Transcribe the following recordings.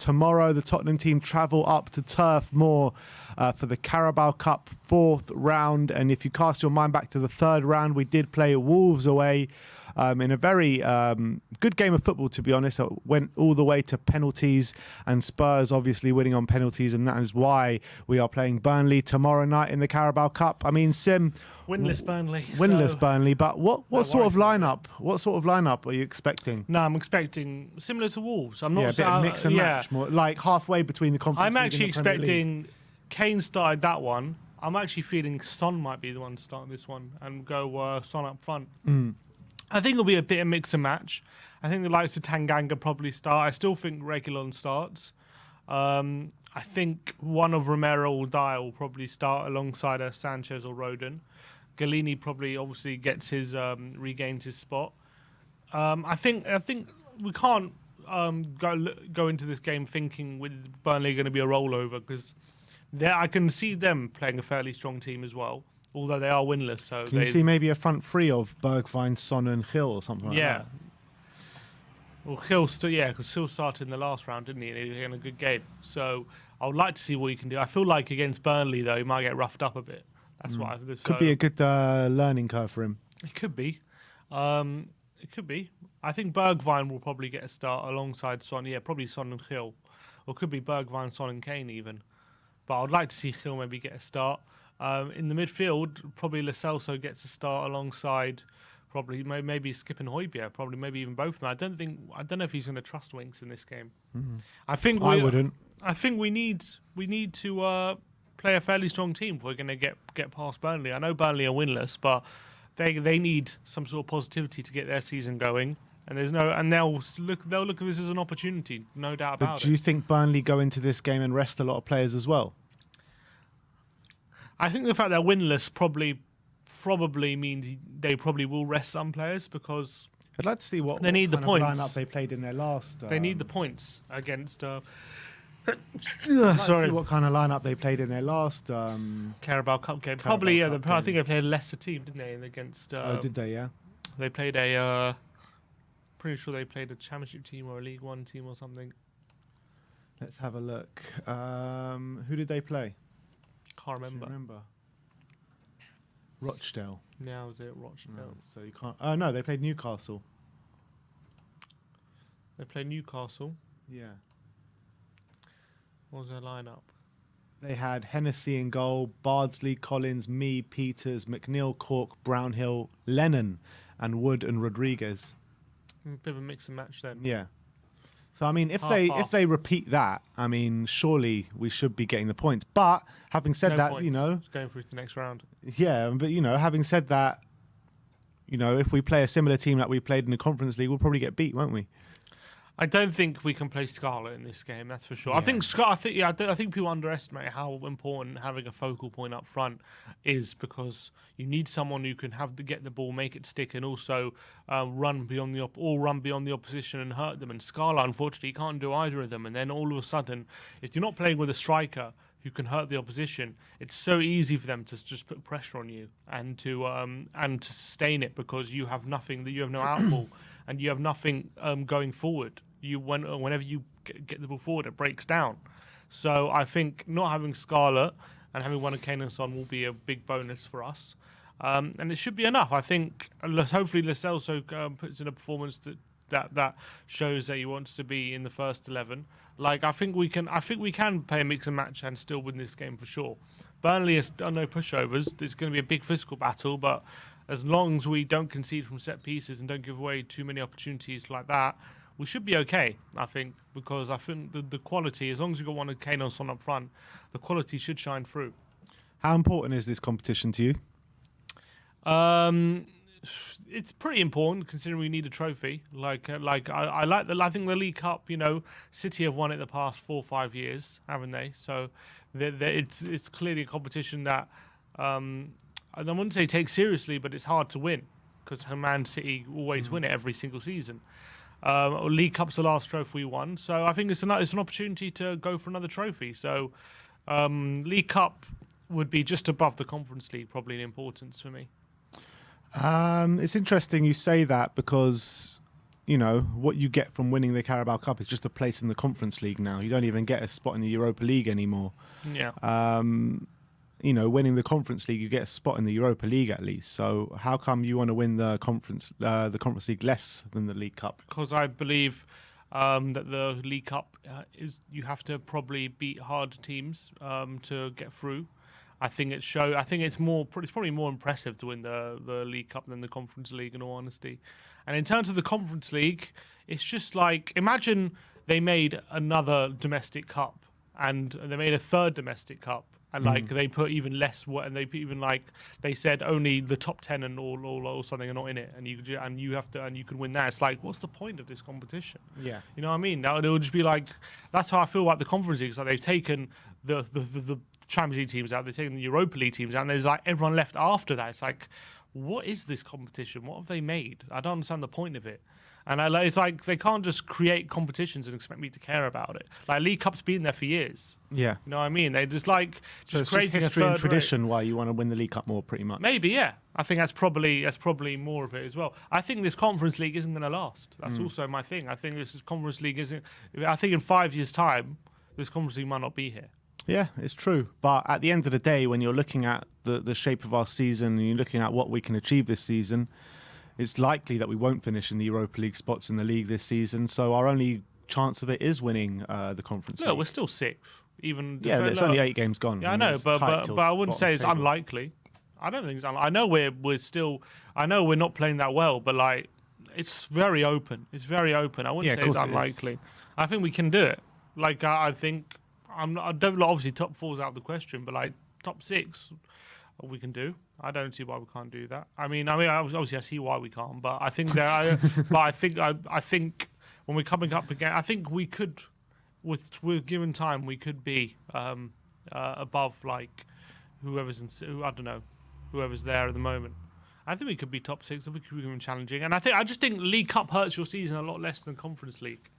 tomorrow. The Tottenham team travel up to Turf Moor for the Carabao Cup 4th round. And if you cast your mind back to the 3rd round, we did play Wolves away in a very good game of football, to be honest. It went all the way to penalties, and Spurs obviously winning on penalties, and that is why we are playing Burnley tomorrow night in the Carabao Cup. I mean, Sim, winless Burnley. Burnley, but what sort of lineup? What sort of lineup are you expecting? No, I'm expecting similar to Wolves. I'm not a bit of mix and match, more like halfway between the Conference League I'm actually and the Premier League. expecting Kane started that one. I'm actually feeling Son might be the one to start this one and go Son up front. I think it'll be a bit of mix and match. I think the likes of Tanganga probably start. I still think Reguilon starts. I think one of Romero or Dyer will probably start alongside Sanchez or Rodon. Galini probably obviously gets his regains his spot. I think we can't go into this game thinking with Burnley going to be a rollover, because I can see them playing a fairly strong team as well, although they are winless. So can you see maybe a front three of Bergwijn, Son and Hill or something like that? Well, Hill still, because Hill started in the last round, didn't he? And he had a good game. So I would like to see what he can do. I feel like against Burnley, though, he might get roughed up a bit. That's what could be a good learning curve for him. It could be. It could be. I think Bergwijn will probably get a start alongside Son. Yeah, probably Son and Hill. Or it could be Bergwijn, Son and Kane even. But I'd like to see Hill maybe get a start. In the midfield, probably Lo Celso gets a start alongside probably maybe Skip and Højbjerg, probably maybe even both of them. I don't know if he's going to trust Winks in this game. I wouldn't. I think we need to play a fairly strong team if we're going to get past Burnley. I know Burnley are winless, but they need some sort of positivity to get their season going. And they'll look at this as an opportunity, no doubt about it. Do you think Burnley go into this game and rest a lot of players as well? I think the fact they're winless probably means they probably will rest some players, because I'd like to see what they need the points. Lineup they played in their last. They need the points against. Sorry, what kind of lineup they played in their last Carabao Cup game? Probably, yeah. I think they played a Leicester team, didn't they? Against. Oh, did they? Yeah. They played a. Pretty sure they played a Championship team or a League One team or something. Let's have a look. Who did they play? Can't remember. Rochdale. Yeah, was it Rochdale? No, so you can't. Oh no, they played Newcastle. They played Newcastle. Yeah. What was their lineup? They had Hennessy in goal, Bardsley, Collins, me, Peters, McNeil, Cork, Brownhill, Lennon, and Wood and Rodriguez. A bit of a mix and match then. Yeah. So I mean, if they repeat that, I mean, surely we should be getting the points. But having said that, points. It's going through to the next round. Yeah, but having said that, if we play a similar team like we played in the Conference League, we'll probably get beat, won't we? I don't think we can play Scarlett in this game. That's for sure. Yeah. I think people underestimate how important having a focal point up front is, because you need someone who can get the ball, make it stick, and also run beyond the opposition and hurt them. And Scarlett, unfortunately, can't do either of them. And then all of a sudden, if you're not playing with a striker who can hurt the opposition, it's so easy for them to just put pressure on you and to sustain it, because you have nothing, you have no outball and you have nothing going forward. Whenever you get the ball forward, it breaks down. So I think not having Scarlett and having one of Kane and Son will be a big bonus for us. And it should be enough. I think hopefully Lo Celso puts in a performance that shows that he wants to be in the first 11. I think we can play a mix and match and still win this game for sure. Burnley has done no pushovers. It's going to be a big physical battle, but as long as we don't concede from set pieces and don't give away too many opportunities like that, we should be okay, I think, because I think the quality, as long as we've got one of Kane or Son up front, the quality should shine through. How important is this competition to you? It's pretty important, considering we need a trophy. I think the League Cup, City have won it the past 4 or 5 years, haven't they? So it's clearly a competition that I wouldn't say take seriously, but it's hard to win, because Man City always win it every single season. League Cup's the last trophy we won, so I think it's an opportunity to go for another trophy. So League Cup would be just above the Conference League, probably, in importance for me. It's interesting you say that, because you know, what you get from winning the Carabao Cup is just a place in the Conference League now. You don't even get a spot in the Europa League anymore. Yeah. You know, winning the Conference League, you get a spot in the Europa League at least. So how come you want to win the Conference League less than the League Cup? Because I believe that the League Cup is you have to probably beat hard teams to get through. I think it's probably more impressive to win the League Cup than the Conference League, in all honesty. And in terms of the Conference League, it's just like, imagine they made another domestic cup and they made a third domestic cup. And like they put even less, and they put even like they said only the top 10 and all something are not in it, and you can win that. It's like, what's the point of this competition? Yeah, you know what I mean. Now it'll just be like, that's how I feel about the Conference League. Like they've taken the Champions League teams out, they've taken the Europa League teams out, and there's like everyone left after that. It's like, what is this competition? What have they made? I don't understand the point of it. And it's like they can't just create competitions and expect me to care about it. Like League Cup's been there for years. Yeah, you know what I mean. They just like so it's creating just history a and tradition rate. why you want to win the League Cup more, pretty much. Maybe, yeah. I think that's probably more of it as well. I think this Conference League isn't going to last. That's also my thing. I think this Conference League isn't. I think in 5 years' time, this Conference League might not be here. Yeah, it's true. But at the end of the day, when you're looking at the shape of our season and you're looking at what we can achieve this season, it's likely that we won't finish in the Europa League spots in the league this season. So our only chance of it is winning the Conference League. No, we're still sixth. Even yeah, there's only 8 games gone. Yeah, I know, but I wouldn't say it's table. unlikely. I don't think it's unlikely. I know we're still. I know we're not playing that well, but like it's very open. It's very open. I wouldn't say it's unlikely. I think we can do it. Like I think I don't obviously top 4's out of the question, but like top 6. We can do. I don't see why we can't do that. I mean, obviously I see why we can't, but I think I think when we're coming up again, I think we could, with given time, we could be above like whoever's there at the moment. I think we could be top 6. We could be challenging, and I just think League Cup hurts your season a lot less than Conference League.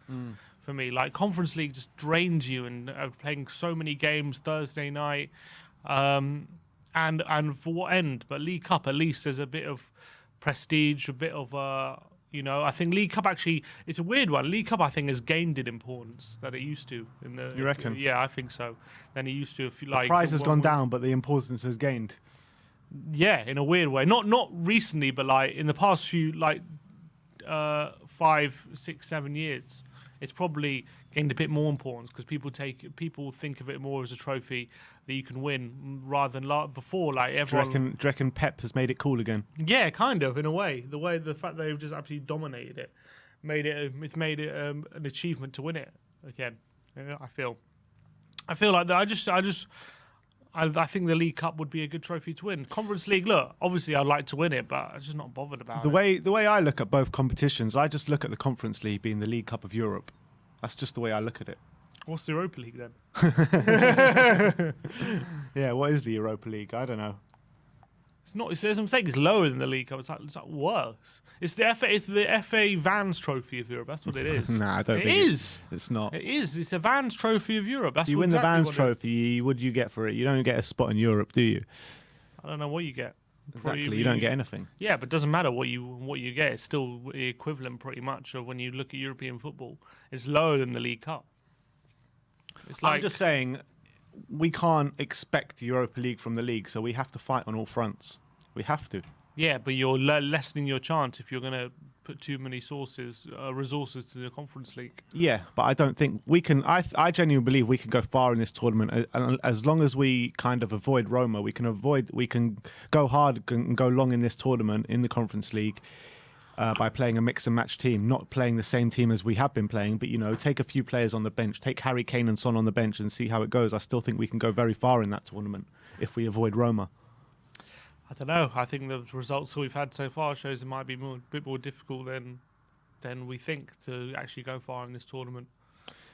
For me, like Conference League just drains you, and playing so many games Thursday night. And for what end? But League Cup, at least there's a bit of prestige, a bit of I think League Cup actually, it's a weird one. League Cup, I think, has gained in importance that it used to. You reckon? Yeah, I think so. Than it used to. If you like, the prize has gone down, but the importance has gained. Yeah, in a weird way. Not recently, but like in the past few 5, 6, 7 years, it's probably gained a bit more importance because people think of it more as a trophy that you can win rather than before. Like everyone, do you reckon Pep has made it cool again? Yeah, kind of in a way. The fact they've just absolutely dominated it, made it an achievement to win it again. I feel like that. I think the League Cup would be a good trophy to win. Conference League, look, obviously I'd like to win it, but I'm just not bothered about it. The way I look at both competitions, I just look at the Conference League being the League Cup of Europe. That's just the way I look at it. What's the Europa League then? Yeah, what is the Europa League? I don't know. It's not. I'm saying it's lower than the League Cup. It's like worse. It's the FA. It's the FA Vans Trophy of Europe. That's what it is. Nah, I don't think it is. It's not. It is. It's a Vans Trophy of Europe. That's you win exactly the Vans Trophy. What do you get for it? You don't get a spot in Europe, do you? I don't know what you get. Exactly. You don't get anything. Yeah, but it doesn't matter what you get. It's still the equivalent, pretty much, of when you look at European football. It's lower than the League Cup. It's like, I'm just saying, we can't expect Europa League from the league, so we have to fight on all fronts. We have to. Yeah, but you're lessening your chance if you're going to put too many resources to the Conference League. Yeah, but I don't think we can. I genuinely believe we can go far in this tournament as long as we kind of avoid Roma. We can go hard and go long in this tournament in the Conference League by playing a mix and match team, not playing the same team as we have been playing. But take a few players on the bench, take Harry Kane and Son on the bench, and see how it goes. I still think we can go very far in that tournament if we avoid Roma. I don't know. I think the results that we've had so far shows it might be a bit more difficult than we think to actually go far in this tournament.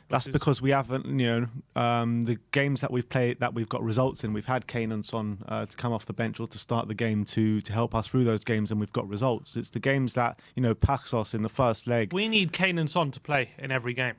That's because we haven't, the games that we've played that we've got results in. We've had Kane and Son to come off the bench or to start the game to help us through those games, and we've got results. It's the games that Paxos in the first leg. We need Kane and Son to play in every game.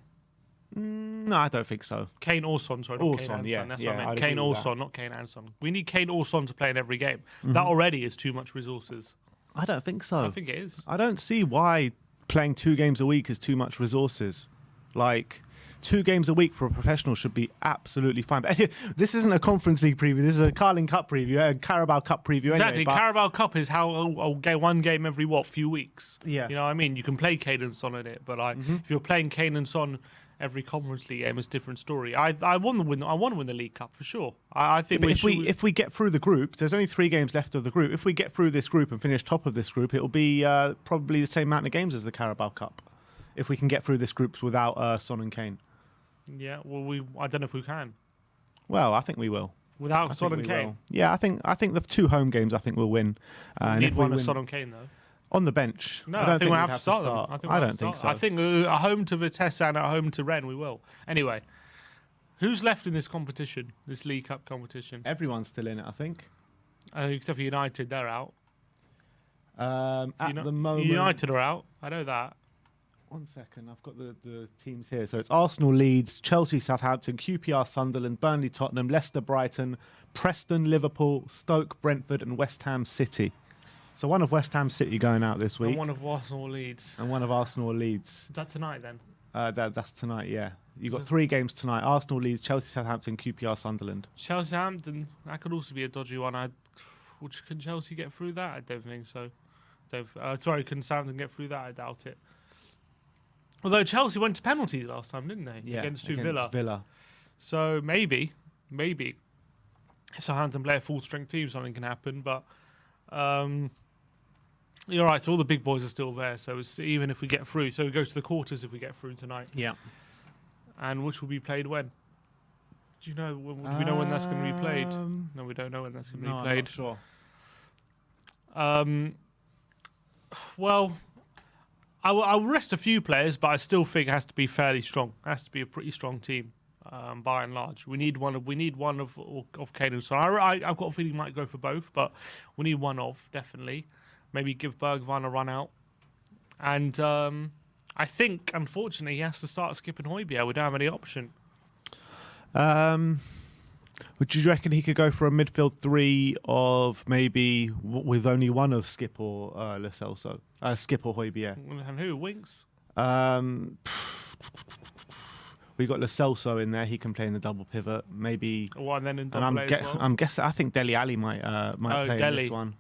No, I don't think so. Kane or Son, sorry. Or Kane Son, and yeah. Son. That's yeah, what I meant. I'd Kane agree or with Son, not Kane and Son. We need Kane or Son to play in every game. Mm-hmm. That already is too much resources. I don't think so. I think it is. I don't see why playing 2 games a week is too much resources. Like, 2 games a week for a professional should be absolutely fine. But this isn't a Conference League preview. This is a Carling Cup preview, a Carabao Cup preview. Exactly. Anyway, Carabao Cup is how I'll get one game every few weeks. Yeah. You know what I mean? You can play Kane and Son in it, but if you're playing Kane and Son every Conference League game, it's a different story. I want to win. I want to win the League Cup for sure. I think. But if we get through the group, there's only 3 games left of the group. If we get through this group and finish top of this group, it will be probably the same amount of games as the Carabao Cup. If we can get through this group without Son and Kane. Yeah, well, I don't know if we can. Well, I think we will. Without Son and Kane? Will. Yeah, I think the 2 home games I think we'll win. We need one of Son and Kane, though. On the bench. No, I think we'll have to start them. I don't think so. I think at home to Vitesse and at home to Rennes, we will. Anyway, who's left in this competition, this League Cup competition? Everyone's still in it, I think. Except for United, they're out. At the moment... United are out. I know that. 1 second, I've got the teams here. So it's Arsenal, Leeds, Chelsea, Southampton, QPR, Sunderland, Burnley, Tottenham, Leicester, Brighton, Preston, Liverpool, Stoke, Brentford and West Ham City. So one of West Ham City going out this week. And one of Arsenal, Leeds. And one of Arsenal, Leeds. Is that tonight then? That's tonight, yeah. You've got 3 games tonight. Arsenal, Leeds, Chelsea, Southampton, QPR, Sunderland. Chelsea-Hampton, that could also be a dodgy one. Can Chelsea get through that? I don't think so. Can Southampton get through that? I doubt it. Although Chelsea went to penalties last time, didn't they? Yeah, against Villa. Villa. So maybe, if Southampton play a full-strength team, something can happen. But you're right. So all the big boys are still there. So even if we get through, so we go to the quarters if we get through tonight. Yeah. And which will be played when? Do you know? Do we know when that's going to be played? No, we don't know when that's going to be played. I'm not sure. Well. I'll rest a few players, but I still think it has to be fairly strong. It has to be a pretty strong team, by and large. We need one of Kane and Son. I've got a feeling he might go for both, but we need one of, definitely. Maybe give Bergwijn a run out. And I think, unfortunately, he has to start skipping Højbjerg. We don't have any option. Would you reckon he could go for a midfield 3 of maybe with only one of Skip or Lo Celso? Skip or Højbjerg? And who? Winks? We got Lo Celso in there. He can play in the double pivot. Maybe. And then in double as well? I'm guessing. I think Dele Alli might play in this one.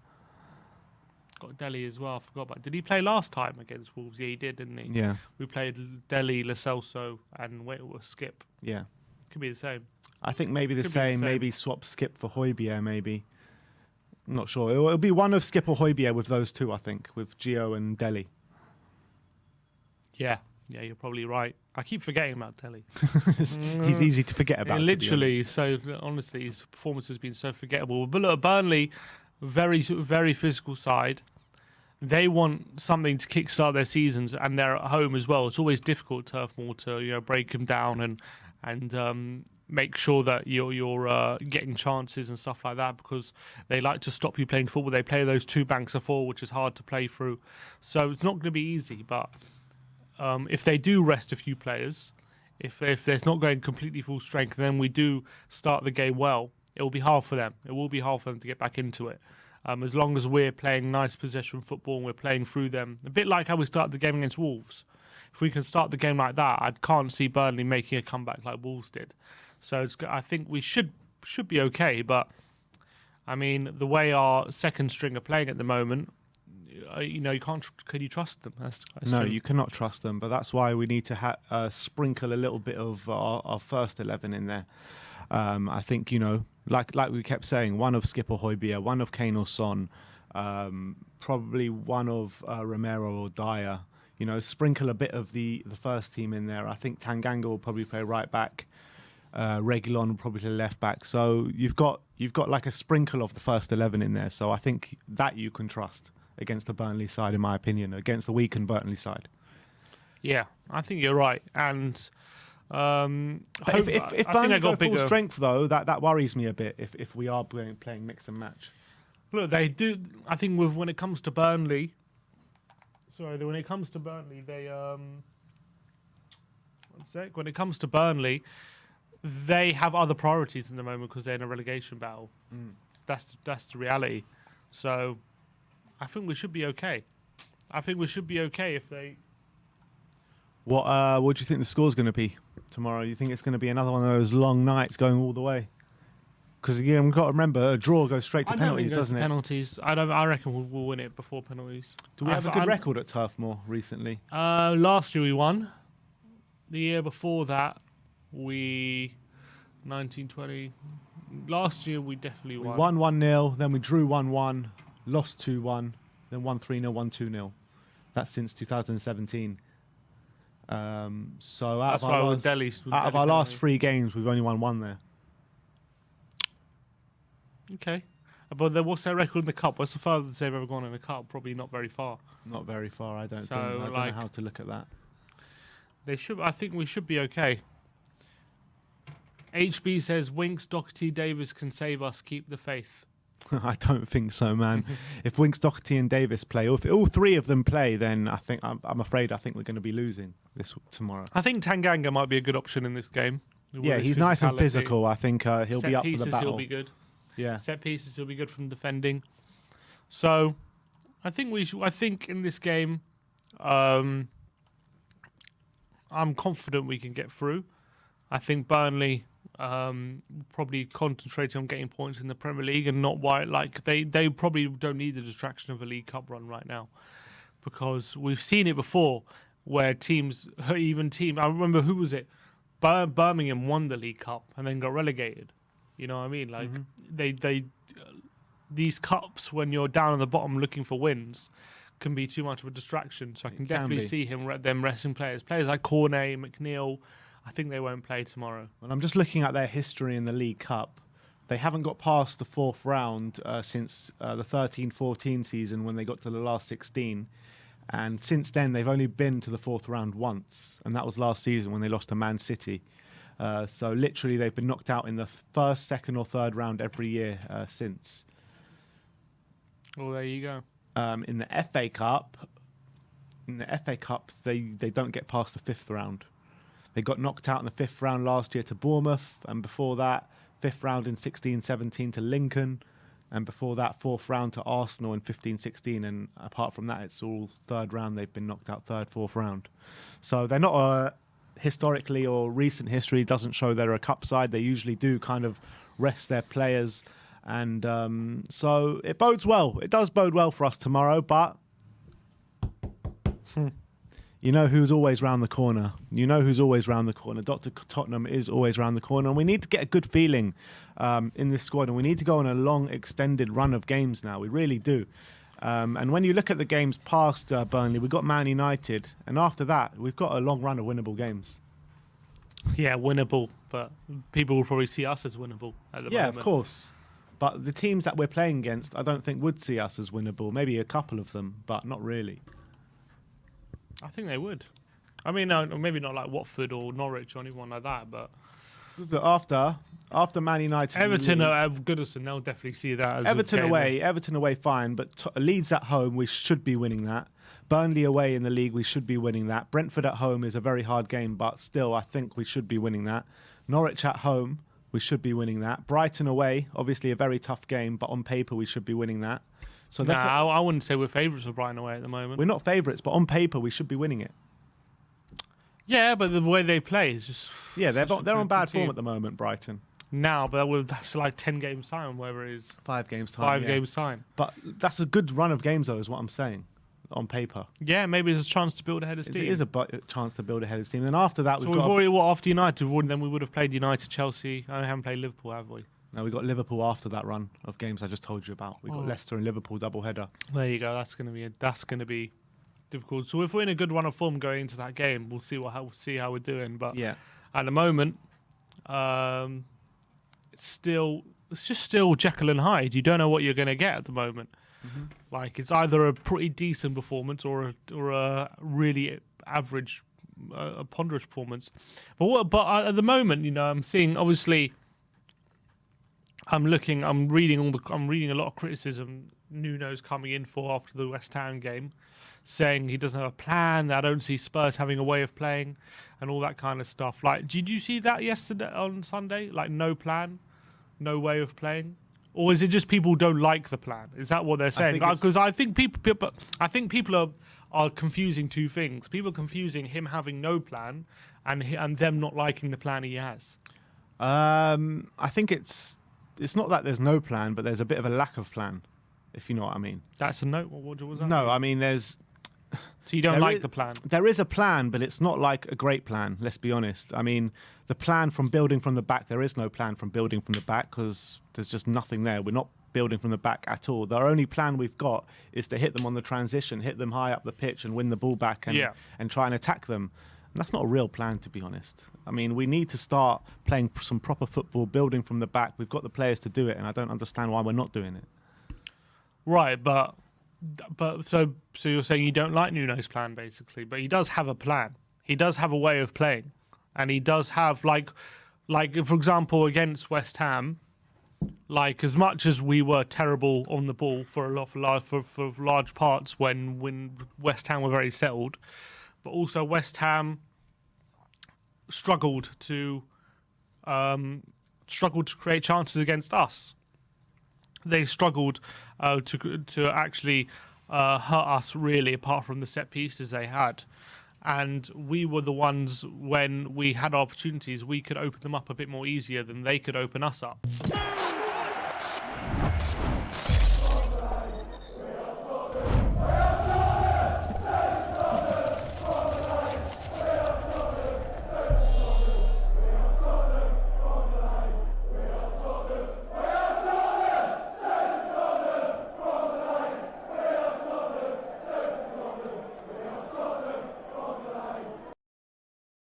Got Dele as well. I forgot about. Did he play last time against Wolves? Yeah, he did, didn't he? Yeah. We played Dele, Lo Celso, and Skip. Yeah. Could be the same. I think maybe the same. Maybe swap Skip for Højbjerg. Maybe. I'm not sure. It'll be one of Skip or Højbjerg with those 2. I think with Gio and Dele. Yeah, you're probably right. I keep forgetting about Dele. He's easy to forget about. Literally, so honestly, his performance has been so forgettable. But look, Burnley, very, very physical side. They want something to kickstart their seasons, and they're at home as well. It's always difficult, Turf Moor, to break them down and make sure that you're getting chances and stuff like that, because they like to stop you playing football. They play those 2 banks of 4, which is hard to play through. So it's not going to be easy. But if they do rest a few players, if they're not going completely full strength, then we do start the game well. It will be hard for them. It will be hard for them to get back into it. As long as we're playing nice possession football and we're playing through them, a bit like how we started the game against Wolves. If we can start the game like that, I can't see Burnley making a comeback like Wolves did. So I think we should be okay. But I mean, the way our second string are playing at the moment, you can't. Can you trust them? No, you cannot trust them. But that's why we need to sprinkle a little bit of our first 11 in there. I think like we kept saying, one of Skip or Højbjerg, one of Kane or Son, probably one of Romero or Dyer. Sprinkle a bit of the first team in there. I think Tanganga will probably play right back. Reguilon will probably play left back. So you've got like a sprinkle of the first 11 in there. So I think that you can trust against the Burnley side, in my opinion, against the weakened Burnley side. Yeah, I think you're right. And if Burnley go full strength, though, that worries me a bit. If we are playing mix and match. Look, they do. I think when it comes to Burnley. When it comes to Burnley, When it comes to Burnley, they have other priorities in the moment because they're in a relegation battle. That's the reality. So, I think we should be okay. I think we should be okay if they What do you think the score's going to be tomorrow? You think it's going to be another one of those long nights going all the way? Because again, we've got to remember a draw goes straight to penalties, doesn't it? Penalties. I reckon we'll win it before penalties. Do we have a good record at Turf Moor recently? Last year we won. The year before that, 1920. Last year we definitely won. We won 1-0, then we drew 1-1, lost 2-1, then won 3-0, won 2-0. That's since 2017. So out of our last 3 games, we've only won 1 there. Okay. But then what's their record in the cup? What's the furthest they've ever gone in the cup? Probably not very far. Not very far, I don't think. I don't know how to look at that. They should. I think we should be okay. HB says, Winks, Doherty, Davis can save us. Keep the faith. I don't think so, man. If Winks, Doherty and Davis play, or if all 3 of them play, then I'm afraid I think we're going to be losing tomorrow. I think Tanganga might be a good option in this game. Yeah, he's nice and physical. I think he'll be up for the battle. He'll be good. Yeah, set pieces he'll be good from defending. So, I think I think in this game, I'm confident we can get through. I think Burnley probably concentrating on getting points in the Premier League and not they probably don't need the distraction of a League Cup run right now, because we've seen it before where teams, I remember, who was it? Birmingham won the League Cup and then got relegated. You know what I mean? Like these cups, when you're down at the bottom looking for wins, can be too much of a distraction. So I can definitely see them resting players like Cornet, McNeil. I think they won't play tomorrow. Well, I'm just looking at their history in the League Cup. They haven't got past the 4th round since the 13-14 season, when they got to the last 16. And since then, they've only been to the 4th round once. And that was last season when they lost to Man City. So literally, they've been knocked out in the 1st, 2nd or 3rd round every year since. Well, there you go. In the FA Cup, they don't get past the 5th round. They got knocked out in the 5th round last year to Bournemouth, and before that, 5th round in 16-17 to Lincoln, and before that, 4th round to Arsenal in 15-16. And apart from that, it's all 3rd round. They've been knocked out 3rd, 4th round. So they're not historically, or recent history doesn't show they're a cup side. They usually do kind of rest their players, and so it bodes well. It does bode well for us tomorrow, but you know who's always round the corner. Dr. Tottenham is always round the corner, and we need to get a good feeling in this squad, and we need to go on a long, extended run of games now. We really do. And when you look at the games past Burnley, we've got Man United, and after that, we've got a long run of winnable games. Yeah, winnable, but people will probably see us as winnable at the moment. Yeah, of course. But the teams that we're playing against, I don't think would see us as winnable. Maybe a couple of them, but not really. I think they would. I mean, no, maybe not like Watford or Norwich or anyone like that, but after Man United, Everton are Goodison, they'll definitely see that as Everton away, fine, but Leeds at home, we should be winning that. Burnley away in the league, we should be winning that. Brentford at home is a very hard game, but still, I think we should be winning that. Norwich at home, we should be winning that. Brighton away, obviously a very tough game, but on paper, we should be winning that. So I wouldn't say we're favourites for Brighton away at the moment. We're not favourites, but on paper, we should be winning it. Yeah, but the way they play is just... Yeah, they're on bad form at the moment, Brighton. Now, but that's like 10 games time, whatever it is. 5 games time. 5 games time. But that's a good run of games, though, is what I'm saying, on paper. Yeah, maybe it's a chance to build ahead of steam. It is a chance to build ahead of steam. Then after that, we've already, after United, then we would have played United, Chelsea. I haven't played Liverpool, have we? No, we got Liverpool after that run of games I just told you about. We got Leicester and Liverpool doubleheader. There you go. That's going to be difficult. So if we're in a good run of form going into that game, we'll see how we're doing. But yeah, at the moment, it's just still Jekyll and Hyde. You don't know what you're going to get at the moment. Mm-hmm. Like, it's either a pretty decent performance or a really average, a ponderous performance. But at the moment, I'm seeing, obviously, I'm reading a lot of criticism Nuno's coming in for after the West Ham game, saying he doesn't have a plan. I don't see Spurs having a way of playing and all that kind of stuff. Like, did you see that yesterday on Sunday? Like, no plan, no way of playing? Or is it just people don't like the plan? Is that what they're saying? Because I think people are confusing two things. People are confusing him having no plan and them not liking the plan he has. I think it's not that there's no plan, but there's a bit of a lack of plan, if you know what I mean. That's a note. What was that? No, I mean there's. So you don't like the plan? There is a plan, but it's not like a great plan, let's be honest. I mean, the plan from building from the back, there is no plan from building from the back because there's just nothing there. We're not building from the back at all. The only plan we've got is to hit them on the transition, hit them high up the pitch and win the ball back and try and attack them. And that's not a real plan, to be honest. I mean, we need to start playing some proper football, building from the back. We've got the players to do it, and I don't understand why we're not doing it. Right, but so you're saying you don't like Nuno's plan, basically, but he does have a plan. He does have a way of playing, and he does have like for example against West Ham, like as much as we were terrible on the ball for large parts when West Ham were very settled, but also West Ham struggled to create chances against us. They struggled to actually hurt us, really, apart from the set pieces they had. And we were the ones, when we had opportunities, we could open them up a bit more easier than they could open us up.